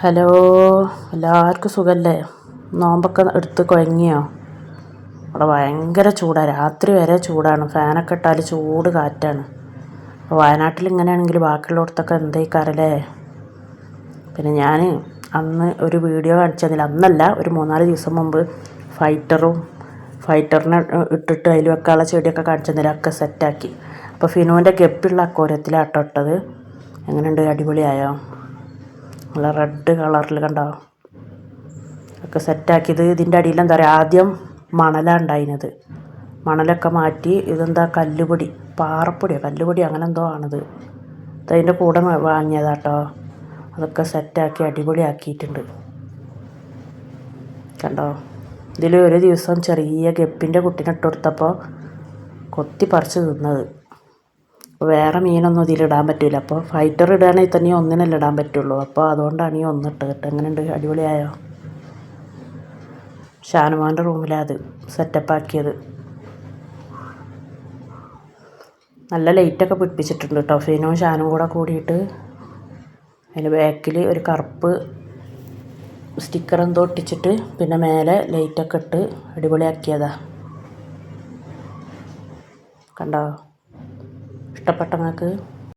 Hello, എല്ലാവർക്കും സുഖമല്ലേ? നോമ്പൊക്കെ എടുത്ത് കുഴങ്ങിയോ? അവിടെ ഭയങ്കര ചൂടാണ്, രാത്രി വരെ ചൂടാണ്. ഫാനൊക്കെ ഇട്ടാൽ ചൂട് കാറ്റാണ്. അപ്പോൾ വയനാട്ടിൽ ഇങ്ങനെയാണെങ്കിൽ ബാക്കിയുള്ളിടത്തൊക്കെ എന്തേക്കാരല്ലേ? പിന്നെ ഞാൻ അന്ന് ഒരു വീഡിയോ കാണിച്ചു തന്നില്ല, അന്നല്ല ഒരു 3-4 ദിവസം മുമ്പ് ഫൈറ്ററിനെ ഇട്ടിട്ട് അതിൽ വെക്കാനുള്ള ചെടിയൊക്കെ കാണിച്ചു തന്നില്ല, ഒക്കെ സെറ്റാക്കി. അപ്പോൾ ഫിനുവിൻ്റെ ഗപ്പിയുള്ള അക്കോരത്തിലാട്ടോ ഇട്ടത്. എങ്ങനെയുണ്ട്? അടിപൊളിയായോ? നല്ല റെഡ് കളറിൽ കണ്ടോ? ഒക്കെ സെറ്റാക്കിയത്. ഇതിൻ്റെ അടിയിൽ എന്താ പറയുക, ആദ്യം മണലാണ് ഉണ്ടായിരുന്നത്. മണലൊക്കെ മാറ്റി ഇതെന്താ കല്ലുപൊടി, പാറപ്പൊടിയോ കല്ലുപൊടിയോ അങ്ങനെ എന്തോ ആണിത്. ഇതതിൻ്റെ കൂടെ വാങ്ങിയതാട്ടോ. അതൊക്കെ സെറ്റാക്കി അടിപൊളിയാക്കിയിട്ടുണ്ട്. കണ്ടോ? ഇതിൽ ഒരു ദിവസം ചെറിയ ഗപ്പിൻ്റെ കുട്ടീനെ ഇട്ട് കൊടുത്തപ്പോൾ കൊത്തി പറിച്ച് തിന്നത്. വേറെ മീനൊന്നും ഇതിലിടാൻ പറ്റില്ല. അപ്പോൾ ഫൈറ്റർ ഇടുകയാണെങ്കിൽ തന്നെ ഒന്നിനല്ലേ ഇടാൻ പറ്റുള്ളൂ. അപ്പോൾ അതുകൊണ്ടാണ് ഈ ഒന്നിട്ട് കേട്ടോ. എങ്ങനെയുണ്ട്? അടിപൊളിയായോ? ഷാനുമാൻ്റെ റൂമിലാണ് അത് സെറ്റപ്പാക്കിയത്. നല്ല ലൈറ്റൊക്കെ പിടിപ്പിച്ചിട്ടുണ്ട് കേട്ടോ. ഫിനും ഷാനും കൂടെ കൂടിയിട്ട് അതിന് ബാക്കിൽ ഒരു കറുപ്പ് സ്റ്റിക്കർ എന്തോ ഒട്ടിച്ചിട്ട് പിന്നെ മേലെ ലൈറ്റൊക്കെ ഇട്ട് അടിപൊളിയാക്കിയതാ. കണ്ടോ? ഇഷ്ടപ്പെട്ട നിങ്ങൾക്ക്?